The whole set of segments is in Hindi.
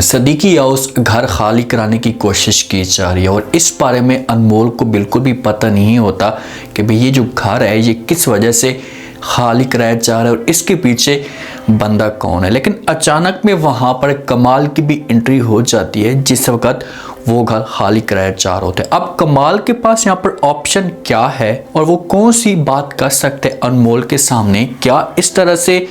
सदीकी हाउस घर खाली कराने की कोशिश की जा रही है और इस बारे में अनमोल को बिल्कुल भी पता नहीं होता कि भाई ये जो घर है ये किस वजह से खाली कराया जा रहा है और इसके पीछे बंदा कौन है। लेकिन अचानक में वहाँ पर कमाल की भी एंट्री हो जाती है जिस वक्त वो घर खाली कराया जा रहा होता है। अब कमाल के पास यहाँ पर ऑप्शन क्या है और वो कौन सी बात कर सकते हैं अनमोल के सामने। क्या इस तरह से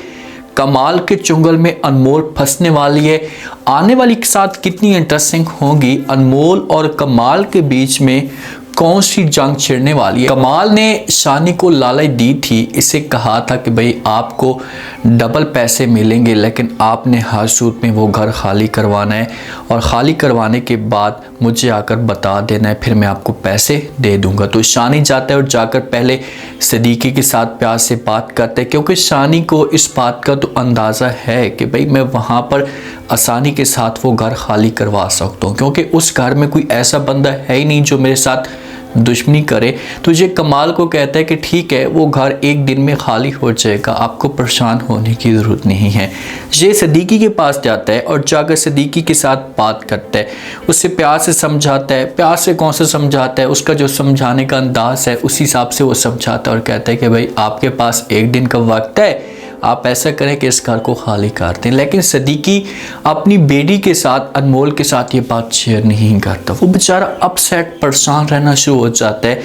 कमाल के चुंगल में अनमोल फंसने वाली है, आने वाली के साथ कितनी इंटरेस्टिंग होगी, अनमोल और कमाल के बीच में कौन सी जंग छिड़ने वाली है। कमाल ने शानी को लालच दी थी, इसे कहा था कि भाई आपको डबल पैसे मिलेंगे लेकिन आपने हर सूरत में वो घर खाली करवाना है और खाली करवाने के बाद मुझे आकर बता देना है, फिर मैं आपको पैसे दे दूंगा। तो शानी जाता है और जाकर पहले सदीकी के साथ प्यार से बात करते हैं क्योंकि शानी को इस बात का तो अंदाज़ा है कि भाई मैं वहाँ पर आसानी के साथ वो घर खाली करवा सकता हूँ क्योंकि उस घर में कोई ऐसा बंदा है ही नहीं जो मेरे साथ दुश्मनी करे। तो ये कमाल को कहता है कि ठीक है वो घर एक दिन में खाली हो जाएगा, आपको परेशान होने की ज़रूरत नहीं है। ये सदीकी के पास जाता है और जाकर सदीकी के साथ बात करता है, उससे प्यार से समझाता है। प्यार से कौन सा समझाता है, उसका जो समझाने का अंदाज है उस हिसाब से वो समझाता है और कहता है कि भाई आपके पास एक दिन का वक्त है, आप ऐसा करें कि इस घर को खाली कर दें। लेकिन सदीकी अपनी बेटी के साथ अनमोल के साथ ये बात शेयर नहीं करता। वो बेचारा अपसेट परेशान रहना शुरू हो जाता है।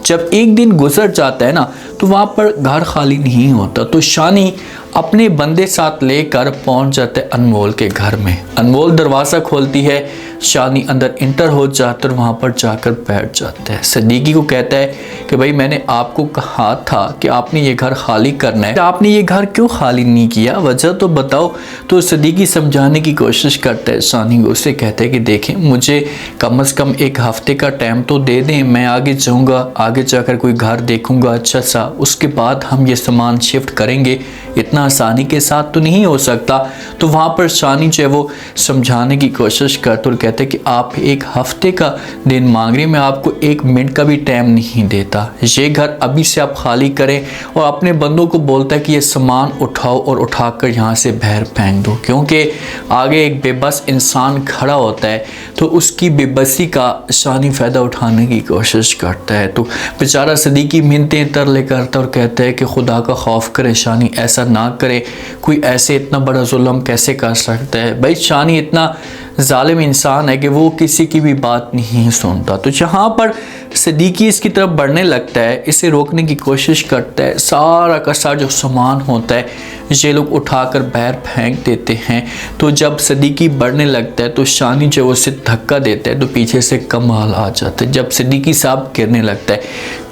जब एक दिन गुजर जाता है ना तो वहाँ पर घर खाली नहीं होता तो शानी अपने बंदे साथ लेकर पहुँच जाता है अनमोल के घर में। अनमोल दरवाज़ा खोलती है, शानी अंदर इंटर हो जाता है और वहाँ पर जाकर बैठ जाता है। सदीकी को कहता है कि भाई मैंने आपको कहा था कि आपने ये घर खाली करना है, आपने ये घर क्यों खाली नहीं किया, वजह तो बताओ। तो सदीकी समझाने की कोशिश करता है शानी को, उससे कहते हैं कि देखें मुझे कम से कम एक हफ्ते का टाइम तो दे दें, मैं आगे जाऊँगा, आगे जाकर कोई घर देखूँगा अच्छा सा, उसके बाद हम ये सामान शिफ्ट करेंगे, इतना आसानी के साथ तो नहीं हो सकता। तो वहाँ पर शानी जो है वो समझाने की कोशिश करते और कहते कि आप एक हफ्ते का दिन मांग रहे, मैं आपको एक मिनट का भी टाइम नहीं देता, ये घर अभी से आप खाली करें। और अपने बंदों को बोलता है कि ये सामान उठाओ और उठाकर यहाँ से बाहर फेंक दो क्योंकि आगे एक बेबस इंसान खड़ा होता है तो उसकी बेबसी का शानी फ़ायदा उठाने की कोशिश करता है। तो बेचारा सदीकी मिन्नतें तरले करता और कहता है कि खुदा का खौफ करे शानी, ऐसा ना करे, कोई ऐसे इतना बड़ा जुल्म कैसे कर सकता है। भाई शानी इतना जालिम इंसान है कि वो किसी की भी बात नहीं सुनता। तो जहाँ पर सदीकी इसकी तरफ बढ़ने लगता है, इसे रोकने की कोशिश करता है, सारा का सारा जो सामान होता है ये लोग उठाकर बाहर फेंक देते हैं। तो जब सदीकी बढ़ने लगता है तो शानी जो उसे धक्का देता है तो पीछे से कमाल आ जाता है। जब सदीकी साहब गिरने लगता है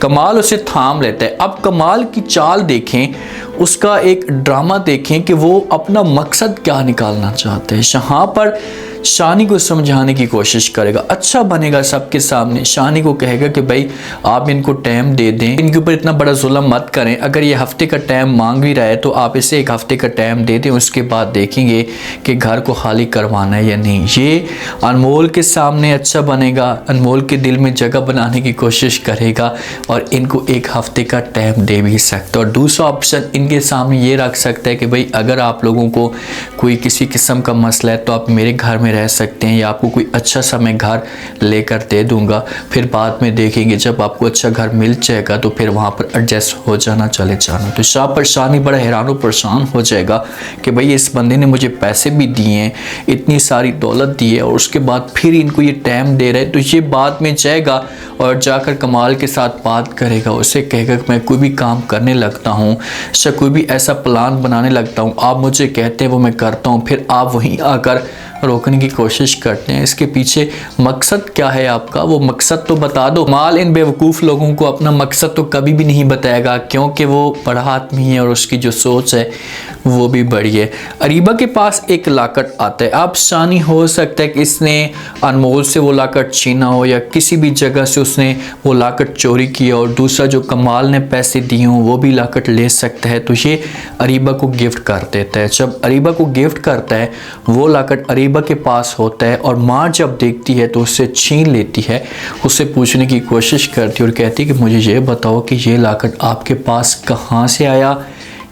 कमाल उसे थाम लेता है। अब कमाल की चाल देखें, उसका एक ड्रामा देखें कि वो अपना मकसद क्या निकालना चाहते हैं। यहाँ पर शानी को समझाने की कोशिश करेगा, अच्छा बनेगा सबके सामने। शानी को कहेगा कि भाई आप इनको टाइम दे दें, इनके ऊपर इतना बड़ा जुल्म मत करें, अगर ये हफ्ते का टाइम मांग भी रहा है तो आप इसे एक हफ्ते का टाइम दे दें, उसके बाद देखेंगे कि घर को खाली करवाना है या नहीं। ये अनमोल के सामने अच्छा बनेगा, अनमोल के दिल में जगह बनाने की कोशिश करेगा और इनको एक हफ्ते का टाइम दे भी सकता है। और दूसरा ऑप्शन इनके सामने ये रख सकता है कि भाई अगर आप लोगों को कोई किसी किस्म का मसला है तो आप मेरे घर में रह सकते हैं या आपको कोई अच्छा सा मैं घर लेकर दे दूंगा, फिर बाद में देखेंगे जब आपको अच्छा घर मिल जाएगा तो फिर वहाँ पर एडजस्ट हो जाना, चले जाना। तो शाह पर शानी बड़ा हैरान परेशान हो जाएगा कि भाई इस बंदे ने मुझे पैसे भी दिए हैं, इतनी सारी दौलत दी है और उसके बाद फिर इनको ये टाइम दे रहा है। तो ये बाद में जाएगा और जाकर कमाल के साथ बात करेगा, उससे कहेगा कि मैं कोई भी काम करने लगता हूँ, कोई भी ऐसा प्लान बनाने लगता हूँ, आप मुझे कहते हैं वो मैं करता हूँ, फिर आप वहीं आकर रोकने की कोशिश करते हैं। इसके पीछे मकसद क्या है आपका, वो मकसद तो बता दो। माल इन बेवकूफ़ लोगों को अपना मकसद तो कभी भी नहीं बताएगा क्योंकि वो बड़ा आदमी है और उसकी जो सोच है वो भी बड़ी है। अरीबा के पास एक लाकट आता है। अब शानी हो सकता है कि इसने अनमोल से वो लाकट छीना हो या किसी भी जगह से उसने वो लाकट चोरी किया और दूसरा जो कमाल ने पैसे दिए हों वो भी लाकट ले सकता है। तो ये अरीबा को गिफ्ट कर देता है। जब अरीबा को गिफ्ट करता है वो लाकट अरीबा के पास होता है और माँ जब देखती है तो उससे छीन लेती है, उससे पूछने की कोशिश करती है और कहती है कि मुझे ये बताओ कि ये लाकट आपके पास कहाँ से आया,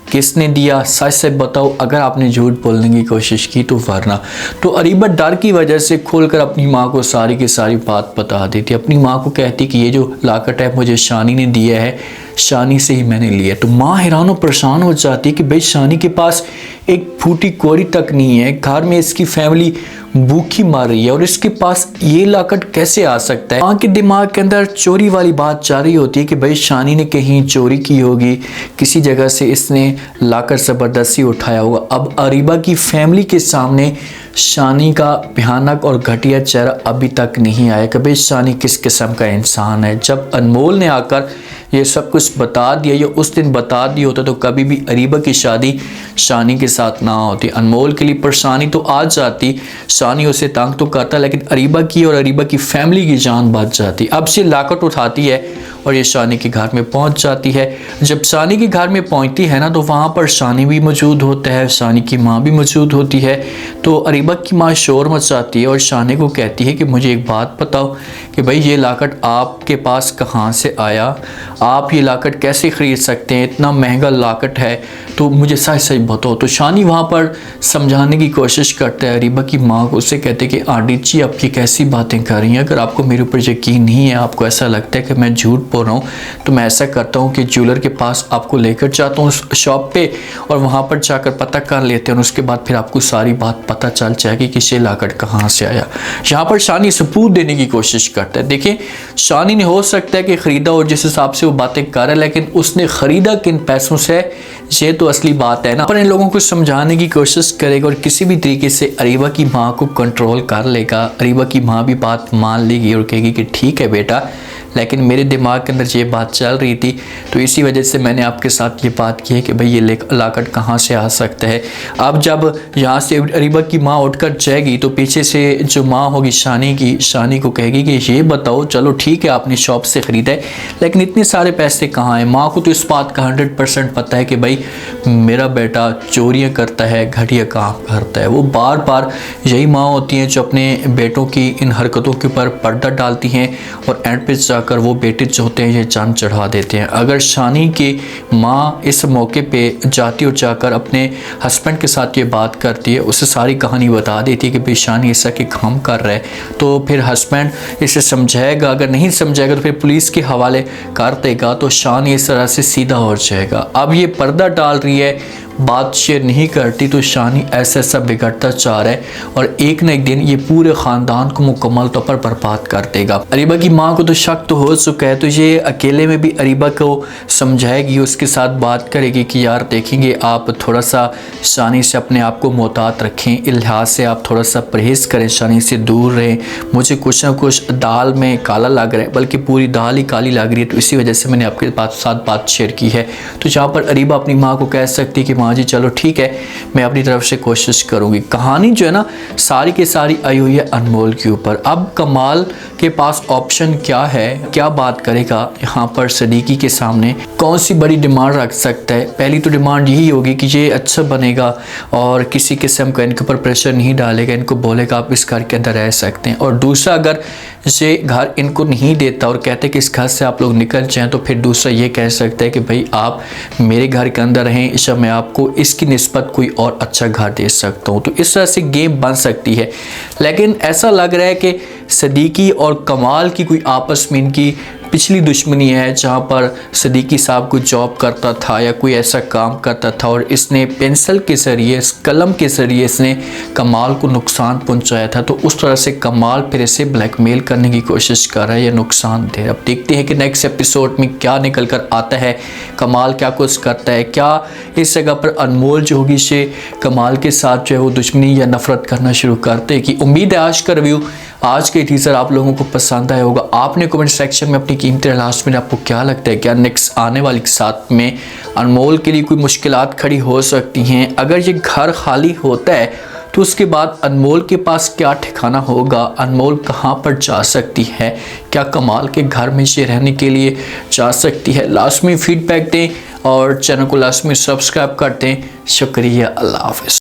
किसने दिया, सच सच बताओ अगर आपने झूठ बोलने की कोशिश की तो, वरना तो अरीबा डर की वजह से खोलकर अपनी माँ को सारी की सारी बात बता देती। अपनी माँ को कहती कि ये जो लाकट है मुझे शानी ने दिया है, शानी से ही मैंने लिया। तो माँ हैरान और परेशान हो जाती है कि भाई शानी के पास एक फूटी कौड़ी तक नहीं है, घर में इसकी फैमिली भूखी मार रही है और इसके पास ये लाकट कैसे आ सकता है। माँ के दिमाग के अंदर चोरी वाली बात जा रही होती है कि भाई शानी ने कहीं चोरी की होगी, किसी जगह से इसने लाकर ज़बरदस्ती उठाया होगा। अब अरीबा की फैमिली के सामने शानी का भयानक और घटिया चेहरा अभी तक नहीं आया कि भाई शानी किस किस्म का इंसान है। जब अनमोल ने आकर ये सब कुछ बता दिया या उस दिन बता दिया होता तो कभी भी अरीबा की शादी शानी के साथ ना होती। अनमोल के लिए परेशानी तो आ जाती, शानी उसे तंग तो करता, लेकिन अरीबा की और अरीबा की फैमिली की जान बच जाती। अब से लाकट उठाती है और ये शानी के घर में पहुंच जाती है। जब शानी के घर में पहुंचती है ना तो वहाँ पर शानी भी मौजूद होता है, शानी की माँ भी मौजूद होती है। तो अरीबा की माँ शोर मचाती है और शानी को कहती है कि मुझे एक बात बताओ कि भाई ये लाकट आपके पास कहाँ से आया, आप ये लाकट कैसे ख़रीद सकते हैं, इतना महंगा लाकट है, तो मुझे सच सच बताओ। तो शानी वहाँ पर समझाने की कोशिश करता है अरीबा की माँ को, उससे कहते हैं कि आंटी जी आप ये कैसी बातें कर रही हैं, अगर आपको मेरे ऊपर यकीन नहीं है, आपको ऐसा लगता है कि मैं झूठ बोल रहा हूँ, तो मैं ऐसा करता हूँ कि ज्वेलर के पास आपको लेकर जाता हूँ शॉप पे और वहाँ पर जाकर पता कर लेते हैं और उसके बाद फिर आपको सारी बात पता चल जाएगी कि ये लाकट कहाँ से आया। यहाँ पर शानी सबूत देने की कोशिश करता है। देखिए शानी ने हो सकता है कि ख़रीदा और जिस हिसाब से वो बातें कर रहा है, लेकिन उसने ख़रीदा किन पैसों से, ये तो असली बात है ना। पर इन लोगों को समझाने की कोशिश करेगा और किसी भी तरीके से अरीबा की माँ को कंट्रोल कर लेगा। अरीबा की माँ भी बात मान लेगी और कहेगी कि ठीक है बेटा, लेकिन मेरे दिमाग के अंदर ये बात चल रही थी तो इसी वजह से मैंने आपके साथ ये बात की है कि भाई ये लाकट कहाँ से आ सकता है। अब जब यहाँ से अरीबा की माँ उठकर जाएगी तो पीछे से जो माँ होगी शानी को कहेगी कि ये बताओ, चलो ठीक है आपने शॉप से ख़रीदा है, लेकिन इतने सारे पैसे कहाँ हैं। माँ को तो इस बात का 100% पता है कि भाई मेरा बेटा चोरियाँ करता है, घटिया काम करता है। वो बार बार यही माँ होती हैं जो अपने बेटों की इन हरकतों के ऊपर पर्दा डालती हैं और एंड पे जाकर वो बेटे जो होते हैं ये जान चढ़ा देते हैं। अगर शानी की माँ इस मौके पे जाती और जाकर अपने हस्बैंड के साथ ये बात करती है, उसे सारी कहानी बता देती है कि भाई शानी ऐसा कि काम कर रहा है, तो फिर हस्बैंड इसे समझाएगा, अगर नहीं समझाएगा तो फिर पुलिस के हवाले कर देगा, तो शानी इस तरह से सीधा हो जाएगा। अब ये पर्दा डाल रही है, बात शेयर नहीं करती, तो शानी ऐसा ऐसा बिगड़ता जा रहा है और एक न एक दिन ये पूरे ख़ानदान को मुकम्मल तौर पर बर्बाद कर देगा। अरीबा की माँ को तो शक तो हो चुका है, तो ये अकेले में भी अरीबा को समझाएगी, उसके साथ बात करेगी कि यार देखेंगे आप थोड़ा सा शानी से अपने आप को मोहतात रखें, इस लिहाज से आप थोड़ा सा परहेज़ करें, शानी से दूर रहें। मुझे कुछ ना कुछ दाल में काला लग रहा है, बल्कि पूरी दाल ही काली लग रही है, तो इसी वजह से मैंने आपके साथ बात शेयर की है। तो जहाँ पर अरीबा अपनी माँ को कह सकती है कि हाँ जी चलो ठीक है, मैं अपनी तरफ से कोशिश करूंगी। कहानी जो है ना सारी की सारी आई हुई है अनमोल के ऊपर। अब कमाल के पास ऑप्शन क्या है, क्या बात करेगा यहाँ पर सदीकी के सामने, कौन सी बड़ी डिमांड रख सकता है। पहली तो डिमांड यही होगी कि ये अच्छा बनेगा और किसी किस्म का इनके ऊपर प्रेशर नहीं डालेगा, इनको बोलेगा आप इस घर के अंदर रह सकते हैं। और दूसरा अगर ये घर इनको नहीं देता और कहते कि इस घर से आप लोग निकल जाएं, तो फिर दूसरा ये कह सकता है कि भाई आप मेरे घर के अंदर रहें, इस मैं आपको इसकी निस्बत कोई और अच्छा घर दे सकता हूँ। तो इस तरह से गेम बन सकती है, लेकिन ऐसा लग रहा है कि सदीकी और कमाल की कोई आपस में इनकी पिछली दुश्मनी है, जहाँ पर सदीकी साहब को जॉब करता था या कोई ऐसा काम करता था और इसने पेंसिल के ज़रिए, कलम के ज़रिए इसने कमाल को नुकसान पहुँचाया था, तो उस तरह से कमाल फिर इसे ब्लैकमेल करने की कोशिश कर रहा है या नुकसान दे रहा है। अब देखते हैं कि नेक्स्ट एपिसोड में क्या निकल कर आता है, कमाल क्या कुछ करता है, क्या इस जगह पर अनमोल जो होगी से कमाल के साथ जो है वो दुश्मनी या नफरत करना शुरू करते हैं। कि उम्मीद है आज का रिव्यू, आज के टीजर आप लोगों को पसंद आया होगा। आपने कमेंट सेक्शन में अपनी कीमती लास्ट में आपको क्या लगता है, क्या नेक्स्ट आने वाली के साथ में अनमोल के लिए कोई मुश्किलात खड़ी हो सकती हैं। अगर ये घर खाली होता है तो उसके बाद अनमोल के पास क्या ठिकाना होगा, अनमोल कहाँ पर जा सकती है, क्या कमाल के घर में से रहने के लिए जा सकती है। लास्ट में फीडबैक दें और चैनल को लास्ट में सब्सक्राइब कर दें। शुक्रिया, अल्लाह हाफ़िज़।